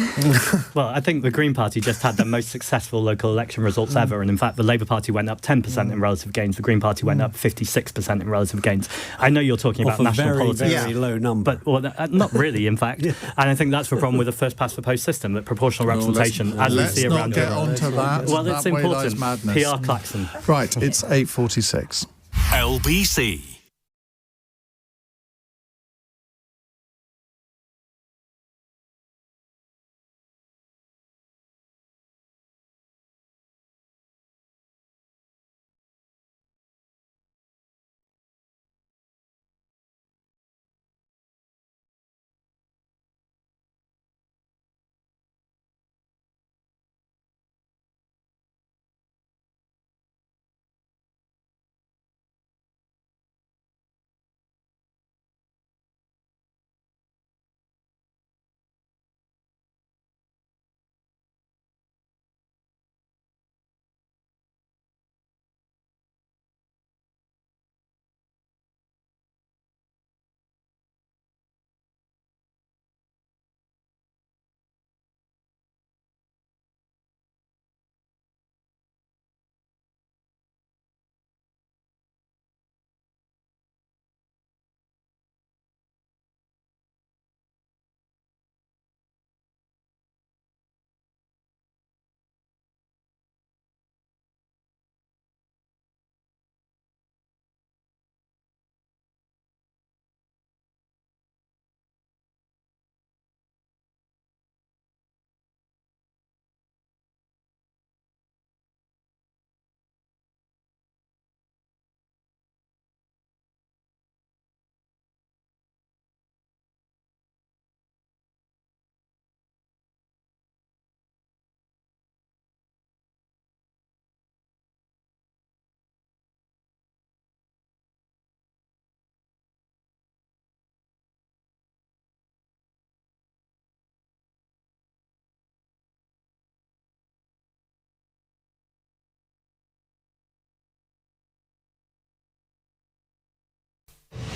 Well, I think the Green Party just had the most successful local election results ever, and in fact, the Labour Party went up 10% in relative gains. The Green Party went up 56% in relative gains. I know you're talking about national politics, very low number, but not really, in fact. And I think that's the problem with the first past the post system, that proportional representation, as we see around Europe. Let's not get onto that. Well, it's important. PR klaxon. Right, it's 8:46. LBC.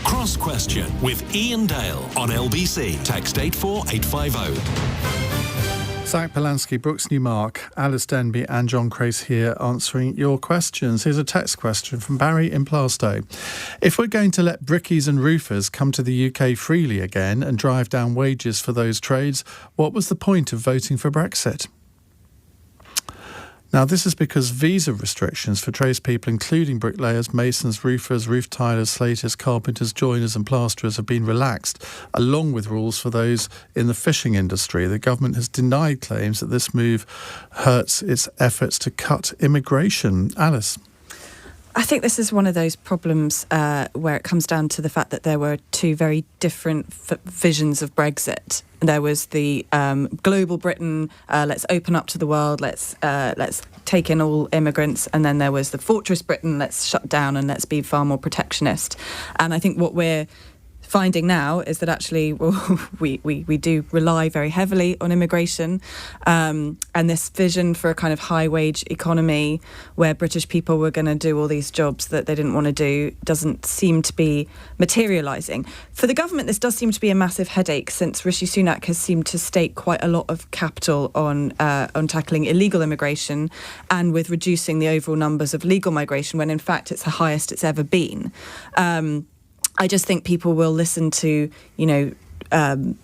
Cross Question with Iain Dale on LBC. Text 84850. Zack, Polanski, Brooks Newmark, Alys Denby and John Crace here answering your questions. Here's a text question from Barry in Plaistow. If we're going to let brickies and roofers come to the UK freely again and drive down wages for those trades, what was the point of voting for Brexit? Now, this is because visa restrictions for tradespeople, including bricklayers, masons, roofers, roof tilers, slaters, carpenters, joiners and plasterers, have been relaxed, along with rules for those in the fishing industry. The government has denied claims that this move hurts its efforts to cut immigration. Alys? I think this is one of those problems where it comes down to the fact that there were two very different visions of Brexit. There was the global Britain, let's open up to the world, let's take in all immigrants, and then there was the fortress Britain, let's shut down and let's be far more protectionist. And I think what we're finding now is that actually, well, we do rely very heavily on immigration, and this vision for a kind of high wage economy where British people were going to do all these jobs that they didn't want to do doesn't seem to be materialising. For the government, this does seem to be a massive headache, since Rishi Sunak has seemed to stake quite a lot of capital on tackling illegal immigration and with reducing the overall numbers of legal migration, when in fact it's the highest it's ever been. I just think people will listen to,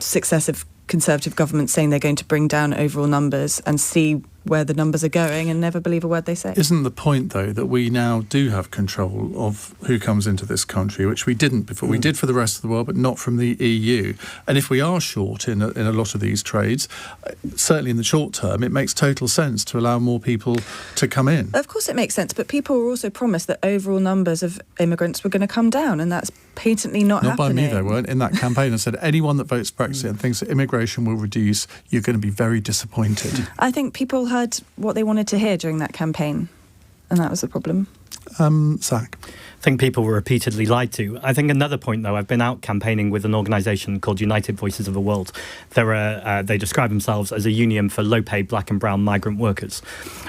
successive Conservative governments saying they're going to bring down overall numbers and see where the numbers are going and never believe a word they say. Isn't the point, though, that we now do have control of who comes into this country, which we didn't before? We did for the rest of the world, but not from the EU. And if we are short in a lot of these trades, certainly in the short term, it makes total sense to allow more people to come in. Of course it makes sense, but people were also promised that overall numbers of immigrants were going to come down, and that's patently not happening. Not by me, they weren't. In that campaign, I said, anyone that votes Brexit and thinks that immigration will reduce, you're going to be very disappointed. I think people heard what they wanted to hear during that campaign, and that was the problem. Zack? I think people were repeatedly lied to. I think another point, though, I've been out campaigning with an organisation called United Voices of the World. They describe themselves as a union for low-paid black and brown migrant workers.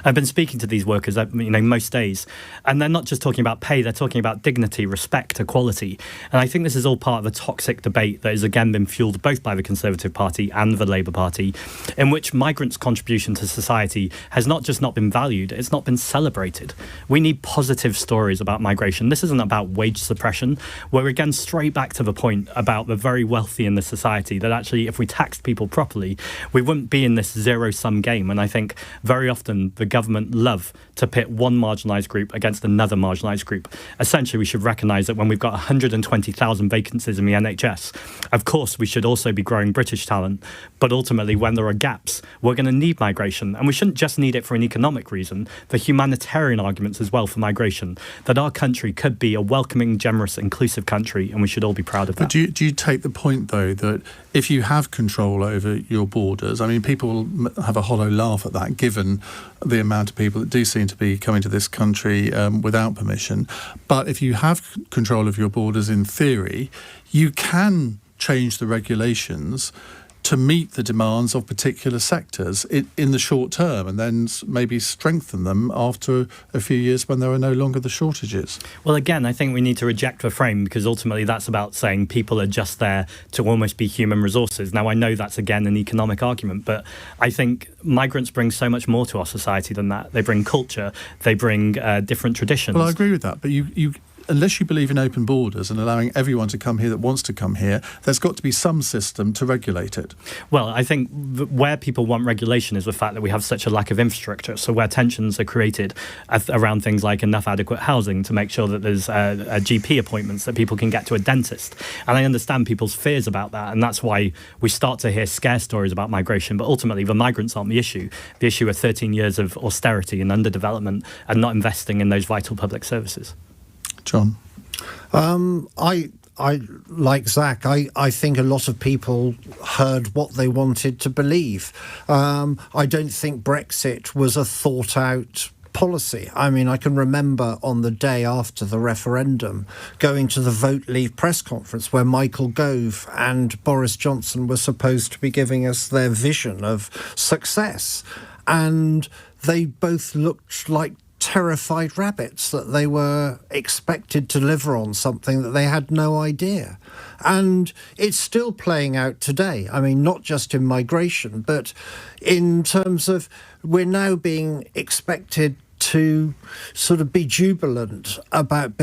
I've been speaking to these workers, most days, and they're not just talking about pay, they're talking about dignity, respect, equality. And I think this is all part of a toxic debate that has again been fuelled both by the Conservative Party and the Labour Party, in which migrants' contribution to society has not just not been valued, it's not been celebrated. We need positive stories about migration. This isn't about wage suppression. We're again straight back to the point about the very wealthy in the society, that actually if we taxed people properly, we wouldn't be in this zero-sum game. And I think very often the government love to pit one marginalised group against another marginalised group. Essentially, we should recognise that when we've got 120,000 vacancies in the NHS, of course we should also be growing British talent, but ultimately when there are gaps, we're going to need migration. And we shouldn't just need it for an economic reason, for humanitarian arguments as well for migration, that our country could be a welcoming, generous, inclusive country, and we should all be proud of that. But do you take the point, though, that if you have control over your borders, I mean, people have a hollow laugh at that, given the amount of people that do seem to be coming to this country without permission, but if you have control of your borders in theory, you can change the regulations to meet the demands of particular sectors in the short term, and then maybe strengthen them after a few years when there are no longer the shortages. Well, again, I think we need to reject the frame, because ultimately that's about saying people are just there to almost be human resources. Now, I know that's, again, an economic argument, but I think migrants bring so much more to our society than that. They bring culture, they bring different traditions. Well, I agree with that, but you unless you believe in open borders and allowing everyone to come here that wants to come here, there's got to be some system to regulate it. Well, I think where people want regulation is the fact that we have such a lack of infrastructure. So where tensions are created around things like enough adequate housing to make sure that there's GP appointments, that people can get to a dentist. And I understand people's fears about that. And that's why we start to hear scare stories about migration. But ultimately, the migrants aren't the issue. The issue are 13 years of austerity and underdevelopment and not investing in those vital public services. John? I like Zack, I think a lot of people heard what they wanted to believe. I don't think Brexit was a thought-out policy. I mean, I can remember on the day after the referendum going to the Vote Leave press conference where Michael Gove and Boris Johnson were supposed to be giving us their vision of success. And they both looked like terrified rabbits, that they were expected to deliver on something that they had no idea. And it's still playing out today. I mean, not just in migration, but in terms of we're now being expected to sort of be jubilant about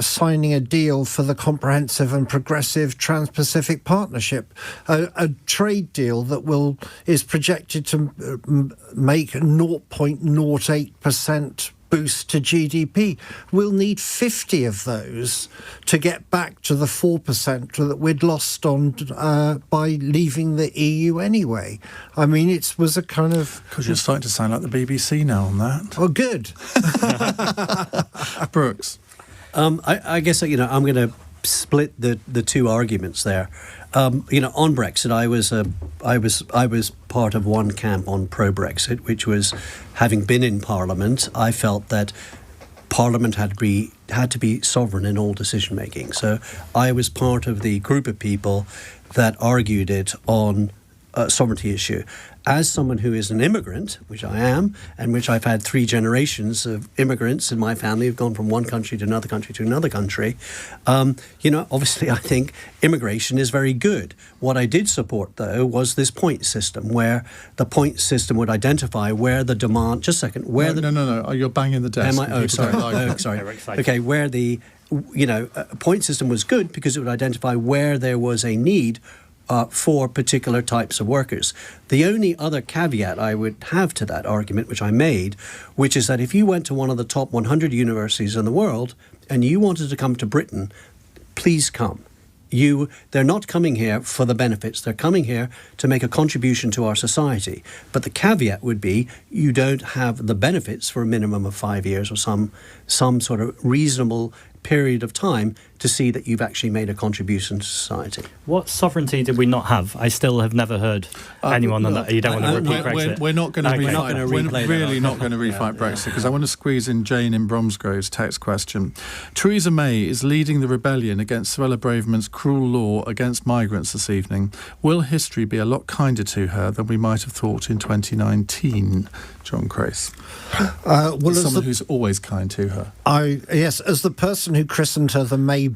signing a deal for the comprehensive and progressive Trans-Pacific Partnership, a trade deal that is projected to make 0.08% boost to GDP. We'll need 50 of those to get back to the 4% that we'd lost on by leaving the EU anyway. I mean, it was a kind of... Because you're starting to sound like the BBC now on that. Oh, good. Brooks? I guess, I'm going to split the two arguments there. On Brexit, I was part of one camp on pro-Brexit, which was, having been in Parliament, I felt that Parliament had to be sovereign in all decision making. So I was part of the group of people that argued it on a sovereignty issue. As someone who is an immigrant, which I am, and which I've had 3 generations of immigrants in my family who've gone from one country to another country to another country, obviously I think immigration is very good. What I did support, though, was this point system, where the point system would identify where the demand... Just a second. Where No. You're banging the desk. Sorry. Okay, where the point system was good because it would identify where there was a need for particular types of workers. The only other caveat I would have to that argument, which I made, which is that if you went to one of the top 100 universities in the world and you wanted to come to Britain, please come. They're not coming here for the benefits. They're coming here to make a contribution to our society. But the caveat would be you don't have the benefits for a minimum of 5 years or some sort of reasonable period of time to see that you've actually made a contribution to society. What sovereignty did we not have? I still have never heard anyone on that. You don't want to repeat Brexit. We're not going to refight. We're really not going to refight Brexit, because I want to squeeze in Jane in Bromsgrove's text question. Theresa May is leading the rebellion against Suella Braverman's cruel law against migrants this evening. Will history be a lot kinder to her than we might have thought in 2019? John Crace. Someone who's always kind to her. Yes, as the person who christened her the Maybot,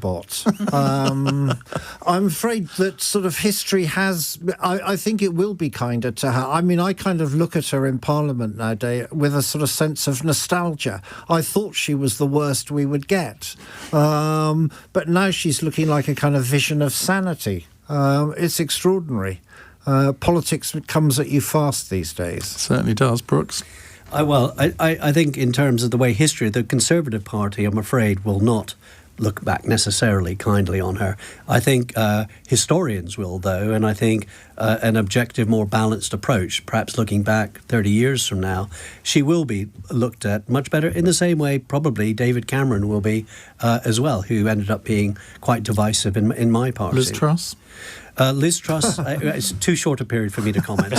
I'm afraid that sort of history has... I think it will be kinder to her. I mean, I kind of look at her in Parliament nowadays with a sort of sense of nostalgia. I thought she was the worst we would get. But now she's looking like a kind of vision of sanity. It's extraordinary. Politics comes at you fast these days. Certainly does. Brooks? I think in terms of the way history, the Conservative Party, I'm afraid, will not look back necessarily kindly on her. I think historians will, though, and I think an objective, more balanced approach, perhaps looking back 30 years from now, she will be looked at much better in the same way probably David Cameron will be as well, who ended up being quite divisive in my party. Liz Truss? Liz Truss, it's too short a period for me to comment.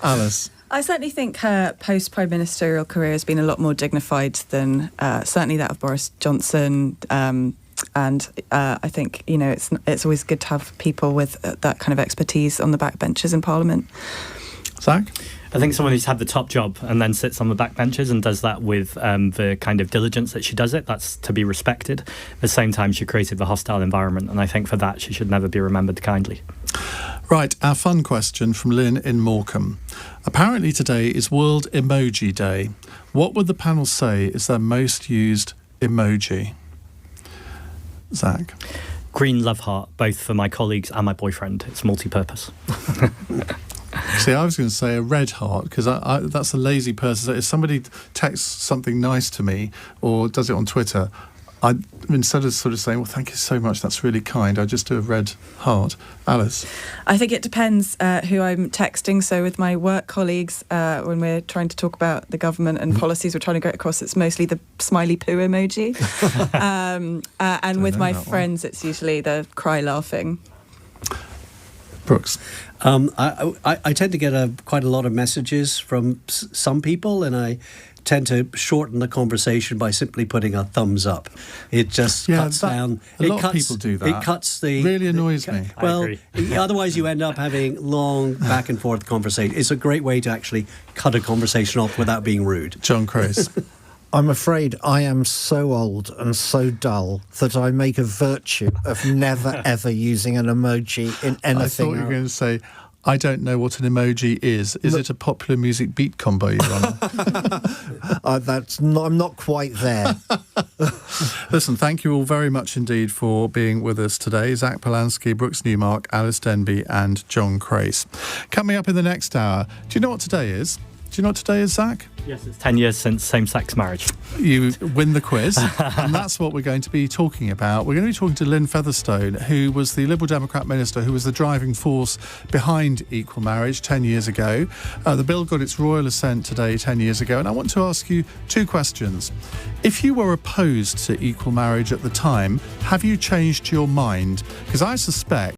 Alice? I certainly think her post-prime ministerial career has been a lot more dignified than certainly that of Boris Johnson. And I think, it's always good to have people with that kind of expertise on the backbenches in Parliament. Zack? I think someone who's had the top job and then sits on the backbenches and does that with the kind of diligence that she does it, that's to be respected. At the same time, she created the hostile environment, and I think for that she should never be remembered kindly. Right, our fun question from Lynn in Morecambe. Apparently today is World Emoji Day. What would the panel say is their most used emoji? Zack? Green love heart, both for my colleagues and my boyfriend. It's multi-purpose. See, I was going to say a red heart, because that's a lazy person. So if somebody texts something nice to me or does it on Twitter, instead of sort of saying, well, thank you so much, that's really kind, I just do a red heart. Alice? I think it depends who I'm texting. So with my work colleagues, when we're trying to talk about the government and policies we're trying to get across, it's mostly the smiley poo emoji. And with my friends, it's usually the cry laughing. Brooks? I tend to get quite a lot of messages from some people, and I tend to shorten the conversation by simply putting a thumbs up. It just cuts down. A lot of people do that. It cuts the... really annoys me. Well, otherwise you end up having long back and forth conversation. It's a great way to actually cut a conversation off without being rude. John Crace? I'm afraid I am so old and so dull that I make a virtue of never, ever using an emoji in anything. I thought you were going to say, I don't know what an emoji is. Is it a popular music beat combo you're on? I'm not quite there. Listen, thank you all very much indeed for being with us today. Zack Polanski, Brooks Newmark, Alys Denby and John Crace. Coming up in the next hour, do you know what today is? Do you know what today is, Zack? Yes, it's 10 years since same-sex marriage. You win the quiz, and that's what we're going to be talking about. We're going to be talking to Lynn Featherstone, who was the Liberal Democrat minister who was the driving force behind equal marriage 10 years ago. The bill got its royal assent today 10 years ago, and I want to ask you two questions. If you were opposed to equal marriage at the time, have you changed your mind? Because I suspect